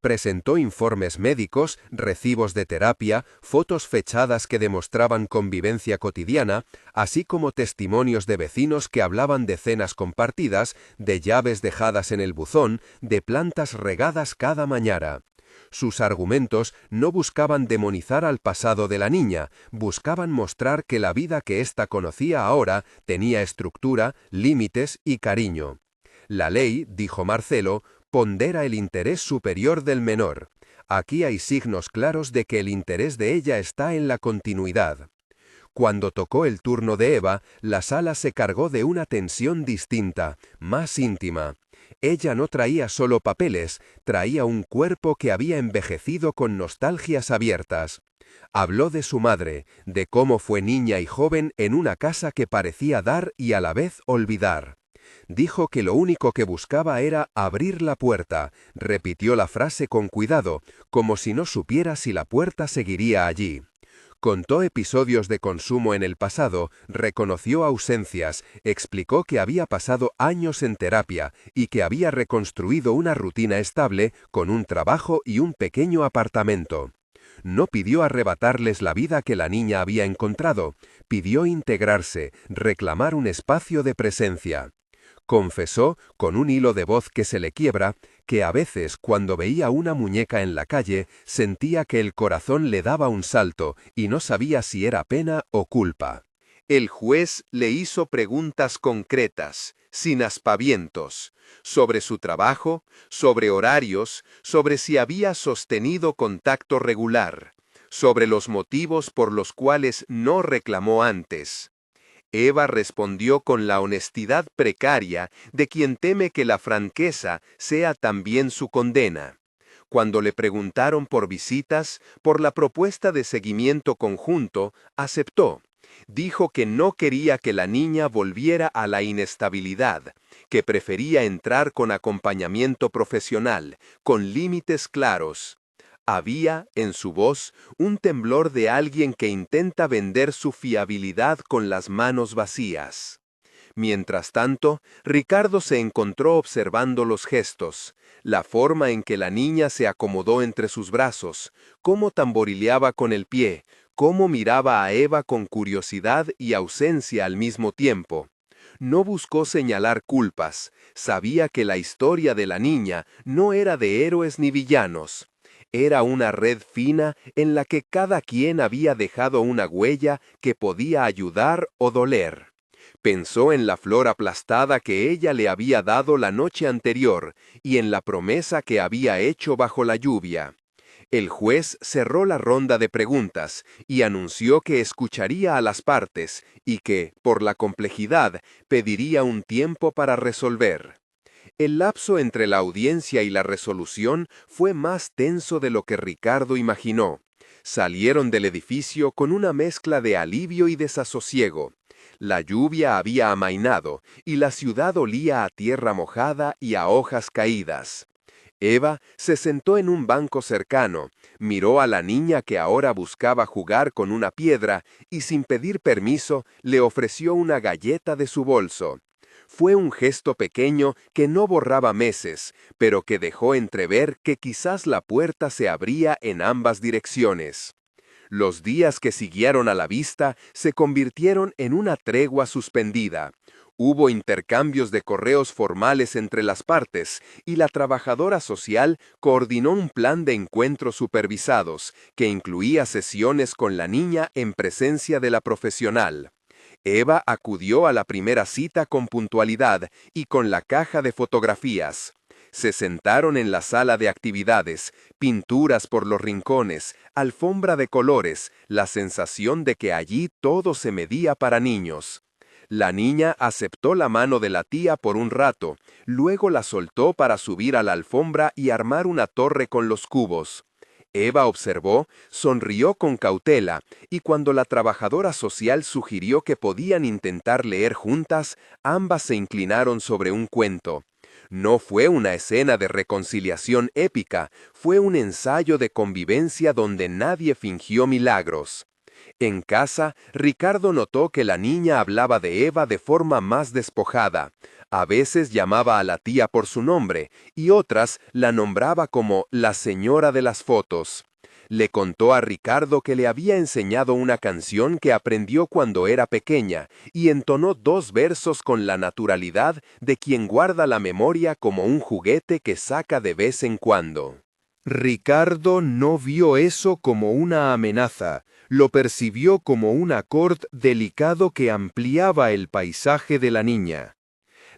Presentó informes médicos, recibos de terapia, fotos fechadas que demostraban convivencia cotidiana, así como testimonios de vecinos que hablaban de cenas compartidas, de llaves dejadas en el buzón, de plantas regadas cada mañana. Sus argumentos no buscaban demonizar al pasado de la niña, buscaban mostrar que la vida que ésta conocía ahora tenía estructura, límites y cariño. La ley, dijo Marcelo, pondera el interés superior del menor. Aquí hay signos claros de que el interés de ella está en la continuidad. Cuando tocó el turno de Eva, la sala se cargó de una tensión distinta, más íntima. Ella no traía solo papeles, traía un cuerpo que había envejecido con nostalgias abiertas. Habló de su madre, de cómo fue niña y joven en una casa que parecía dar y a la vez olvidar. Dijo que lo único que buscaba era abrir la puerta, repitió la frase con cuidado, como si no supiera si la puerta seguiría allí. Contó episodios de consumo en el pasado, reconoció ausencias, explicó que había pasado años en terapia y que había reconstruido una rutina estable con un trabajo y un pequeño apartamento. No pidió arrebatarles la vida que la niña había encontrado, pidió integrarse, reclamar un espacio de presencia. Confesó, con un hilo de voz que se le quiebra, que a veces cuando veía una muñeca en la calle sentía que el corazón le daba un salto y no sabía si era pena o culpa. El juez le hizo preguntas concretas, sin aspavientos, sobre su trabajo, sobre horarios, sobre si había sostenido contacto regular, sobre los motivos por los cuales no reclamó antes. Eva respondió con la honestidad precaria de quien teme que la franqueza sea también su condena. Cuando le preguntaron por visitas, por la propuesta de seguimiento conjunto, aceptó. Dijo que no quería que la niña volviera a la inestabilidad, que prefería entrar con acompañamiento profesional, con límites claros. Había, en su voz, un temblor de alguien que intenta vender su fiabilidad con las manos vacías. Mientras tanto, Ricardo se encontró observando los gestos, la forma en que la niña se acomodó entre sus brazos, cómo tamborileaba con el pie, cómo miraba a Eva con curiosidad y ausencia al mismo tiempo. No buscó señalar culpas, sabía que la historia de la niña no era de héroes ni villanos. Era una red fina en la que cada quien había dejado una huella que podía ayudar o doler. Pensó en la flor aplastada que ella le había dado la noche anterior y en la promesa que había hecho bajo la lluvia. El juez cerró la ronda de preguntas y anunció que escucharía a las partes y que, por la complejidad, pediría un tiempo para resolver. El lapso entre la audiencia y la resolución fue más tenso de lo que Ricardo imaginó. Salieron del edificio con una mezcla de alivio y desasosiego. La lluvia había amainado y la ciudad olía a tierra mojada y a hojas caídas. Eva se sentó en un banco cercano, miró a la niña que ahora buscaba jugar con una piedra y sin pedir permiso le ofreció una galleta de su bolso. Fue un gesto pequeño que no borraba meses, pero que dejó entrever que quizás la puerta se abría en ambas direcciones. Los días que siguieron a la vista se convirtieron en una tregua suspendida. Hubo intercambios de correos formales entre las partes y la trabajadora social coordinó un plan de encuentros supervisados que incluía sesiones con la niña en presencia de la profesional. Eva acudió a la primera cita con puntualidad y con la caja de fotografías. Se sentaron en la sala de actividades, pinturas por los rincones, alfombra de colores, la sensación de que allí todo se medía para niños. La niña aceptó la mano de la tía por un rato, luego la soltó para subir a la alfombra y armar una torre con los cubos. Eva observó, sonrió con cautela, y cuando la trabajadora social sugirió que podían intentar leer juntas, ambas se inclinaron sobre un cuento. No fue una escena de reconciliación épica, fue un ensayo de convivencia donde nadie fingió milagros. En casa, Ricardo notó que la niña hablaba de Eva de forma más despojada. A veces llamaba a la tía por su nombre y otras la nombraba como la señora de las fotos. Le contó a Ricardo que le había enseñado una canción que aprendió cuando era pequeña y entonó 2 versos con la naturalidad de quien guarda la memoria como un juguete que saca de vez en cuando. Ricardo no vio eso como una amenaza, lo percibió como un acorde delicado que ampliaba el paisaje de la niña.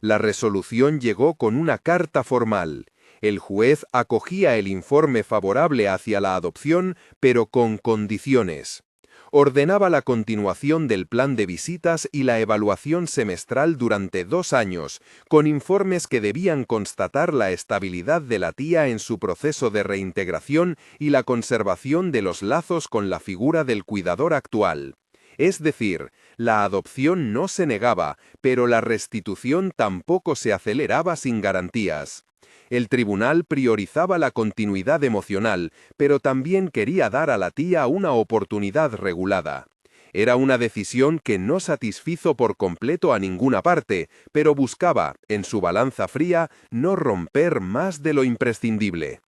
La resolución llegó con una carta formal. El juez acogía el informe favorable hacia la adopción, pero con condiciones. Ordenaba la continuación del plan de visitas y la evaluación semestral durante 2 años, con informes que debían constatar la estabilidad de la tía en su proceso de reintegración y la conservación de los lazos con la figura del cuidador actual. Es decir, la adopción no se negaba, pero la restitución tampoco se aceleraba sin garantías. El tribunal priorizaba la continuidad emocional, pero también quería dar a la tía una oportunidad regulada. Era una decisión que no satisfizo por completo a ninguna parte, pero buscaba, en su balanza fría, no romper más de lo imprescindible.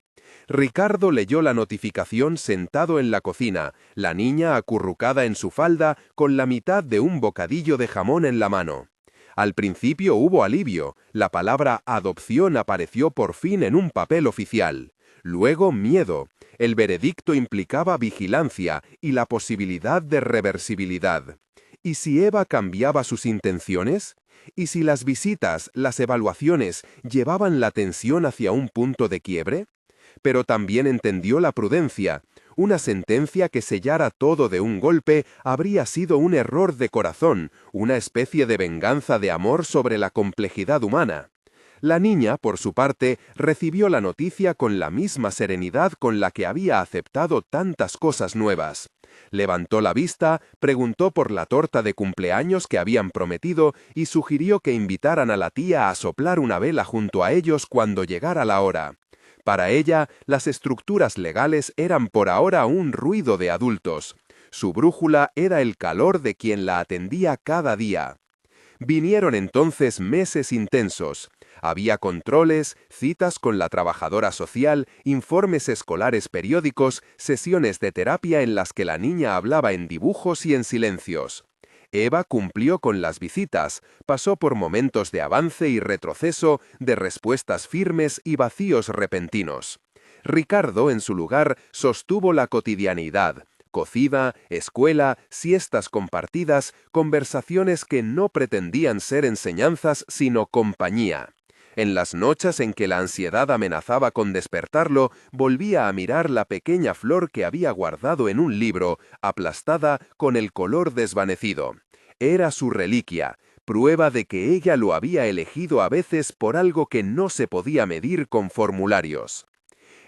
Ricardo leyó la notificación sentado en la cocina, la niña acurrucada en su falda con la mitad de un bocadillo de jamón en la mano. Al principio hubo alivio, la palabra adopción apareció por fin en un papel oficial. Luego miedo, el veredicto implicaba vigilancia y la posibilidad de reversibilidad. ¿Y si Eva cambiaba sus intenciones? ¿Y si las visitas, las evaluaciones, llevaban la tensión hacia un punto de quiebre? Pero también entendió la prudencia. Una sentencia que sellara todo de un golpe habría sido un error de corazón, una especie de venganza de amor sobre la complejidad humana. La niña, por su parte, recibió la noticia con la misma serenidad con la que había aceptado tantas cosas nuevas. Levantó la vista, preguntó por la torta de cumpleaños que habían prometido y sugirió que invitaran a la tía a soplar una vela junto a ellos cuando llegara la hora. Para ella, las estructuras legales eran por ahora un ruido de adultos. Su brújula era el calor de quien la atendía cada día. Vinieron entonces meses intensos. Había controles, citas con la trabajadora social, informes escolares periódicos, sesiones de terapia en las que la niña hablaba en dibujos y en silencios. Eva cumplió con las visitas, pasó por momentos de avance y retroceso, de respuestas firmes y vacíos repentinos. Ricardo, en su lugar, sostuvo la cotidianidad: cocina, escuela, siestas compartidas, conversaciones que no pretendían ser enseñanzas sino compañía. En las noches en que la ansiedad amenazaba con despertarlo, volvía a mirar la pequeña flor que había guardado en un libro, aplastada, con el color desvanecido. Era su reliquia, prueba de que ella lo había elegido a veces por algo que no se podía medir con formularios.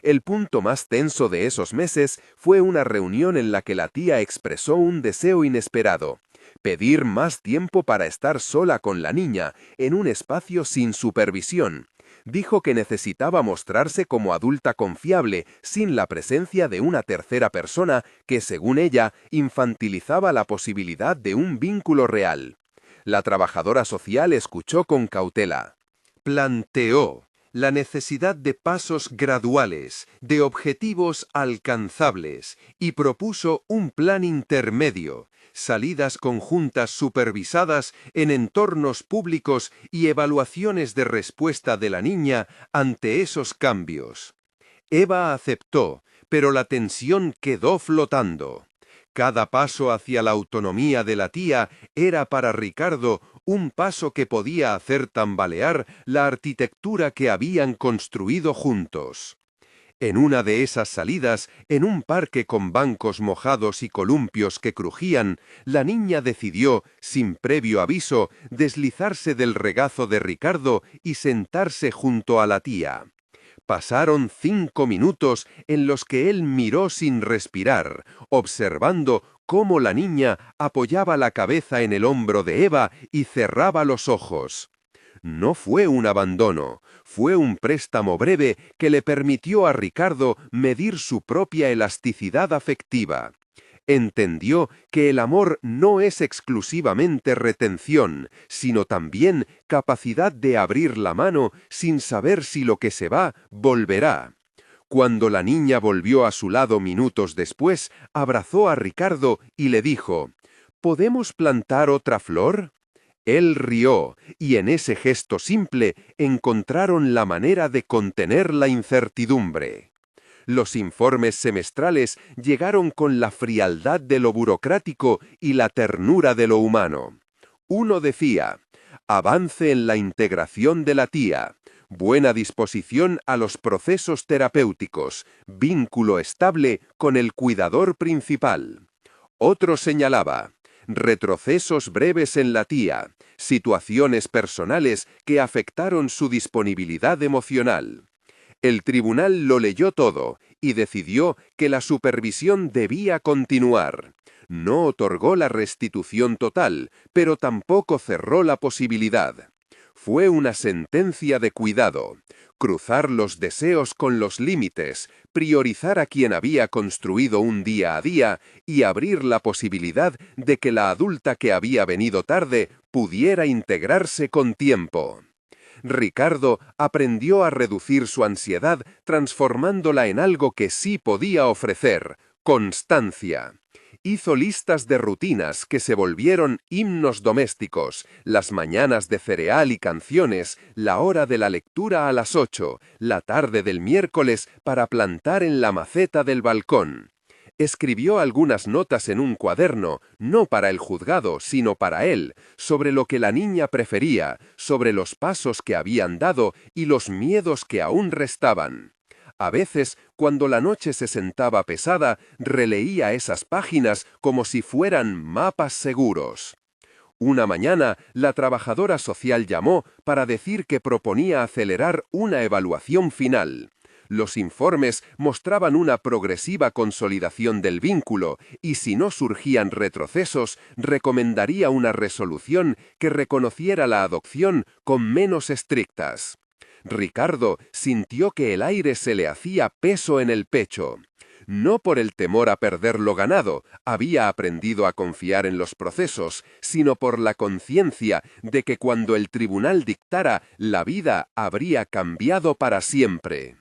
El punto más tenso de esos meses fue una reunión en la que la tía expresó un deseo inesperado: pedir más tiempo para estar sola con la niña, en un espacio sin supervisión. Dijo que necesitaba mostrarse como adulta confiable, sin la presencia de una tercera persona que, según ella, infantilizaba la posibilidad de un vínculo real. La trabajadora social escuchó con cautela. Planteó la necesidad de pasos graduales, de objetivos alcanzables, y propuso un plan intermedio: salidas conjuntas supervisadas en entornos públicos y evaluaciones de respuesta de la niña ante esos cambios. Eva aceptó, pero la tensión quedó flotando. Cada paso hacia la autonomía de la tía era para Ricardo un paso que podía hacer tambalear la arquitectura que habían construido juntos. En una de esas salidas, en un parque con bancos mojados y columpios que crujían, la niña decidió, sin previo aviso, deslizarse del regazo de Ricardo y sentarse junto a la tía. Pasaron 5 minutos en los que él miró sin respirar, observando cómo la niña apoyaba la cabeza en el hombro de Eva y cerraba los ojos. No fue un abandono, fue un préstamo breve que le permitió a Ricardo medir su propia elasticidad afectiva. Entendió que el amor no es exclusivamente retención, sino también capacidad de abrir la mano sin saber si lo que se va volverá. Cuando la niña volvió a su lado minutos después, abrazó a Ricardo y le dijo: ¿Podemos plantar otra flor? Él rió, y en ese gesto simple encontraron la manera de contener la incertidumbre. Los informes semestrales llegaron con la frialdad de lo burocrático y la ternura de lo humano. Uno decía: avance en la integración de la tía, buena disposición a los procesos terapéuticos, vínculo estable con el cuidador principal. Otro señalaba: retrocesos breves en la tía, situaciones personales que afectaron su disponibilidad emocional. El tribunal lo leyó todo y decidió que la supervisión debía continuar. No otorgó la restitución total, pero tampoco cerró la posibilidad. Fue una sentencia de cuidado: cruzar los deseos con los límites, priorizar a quien había construido un día a día y abrir la posibilidad de que la adulta que había venido tarde pudiera integrarse con tiempo. Ricardo aprendió a reducir su ansiedad transformándola en algo que sí podía ofrecer: constancia. Hizo listas de rutinas que se volvieron himnos domésticos: las mañanas de cereal y canciones, la hora de la lectura a las 8, la tarde del miércoles para plantar en la maceta del balcón. Escribió algunas notas en un cuaderno, no para el juzgado, sino para él, sobre lo que la niña prefería, sobre los pasos que habían dado y los miedos que aún restaban. A veces, cuando la noche se sentaba pesada, releía esas páginas como si fueran mapas seguros. Una mañana, la trabajadora social llamó para decir que proponía acelerar una evaluación final. Los informes mostraban una progresiva consolidación del vínculo y, si no surgían retrocesos, recomendaría una resolución que reconociera la adopción con menos estrictas. Ricardo sintió que el aire se le hacía peso en el pecho. No por el temor a perder lo ganado, había aprendido a confiar en los procesos, sino por la conciencia de que cuando el tribunal dictara, la vida habría cambiado para siempre.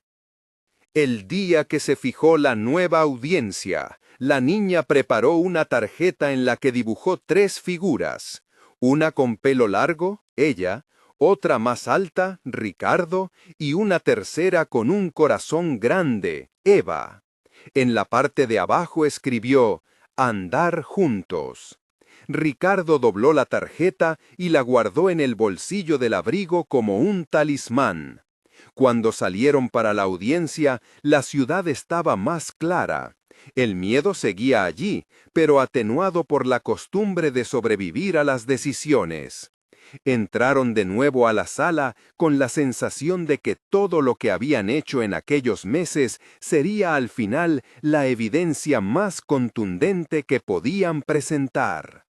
El día que se fijó la nueva audiencia, la niña preparó una tarjeta en la que dibujó 3 figuras: una con pelo largo, ella; otra más alta, Ricardo, y una tercera con un corazón grande, Eva. En la parte de abajo escribió, andar juntos. Ricardo dobló la tarjeta y la guardó en el bolsillo del abrigo como un talismán. Cuando salieron para la audiencia, la ciudad estaba más clara. El miedo seguía allí, pero atenuado por la costumbre de sobrevivir a las decisiones. Entraron de nuevo a la sala con la sensación de que todo lo que habían hecho en aquellos meses sería al final la evidencia más contundente que podían presentar.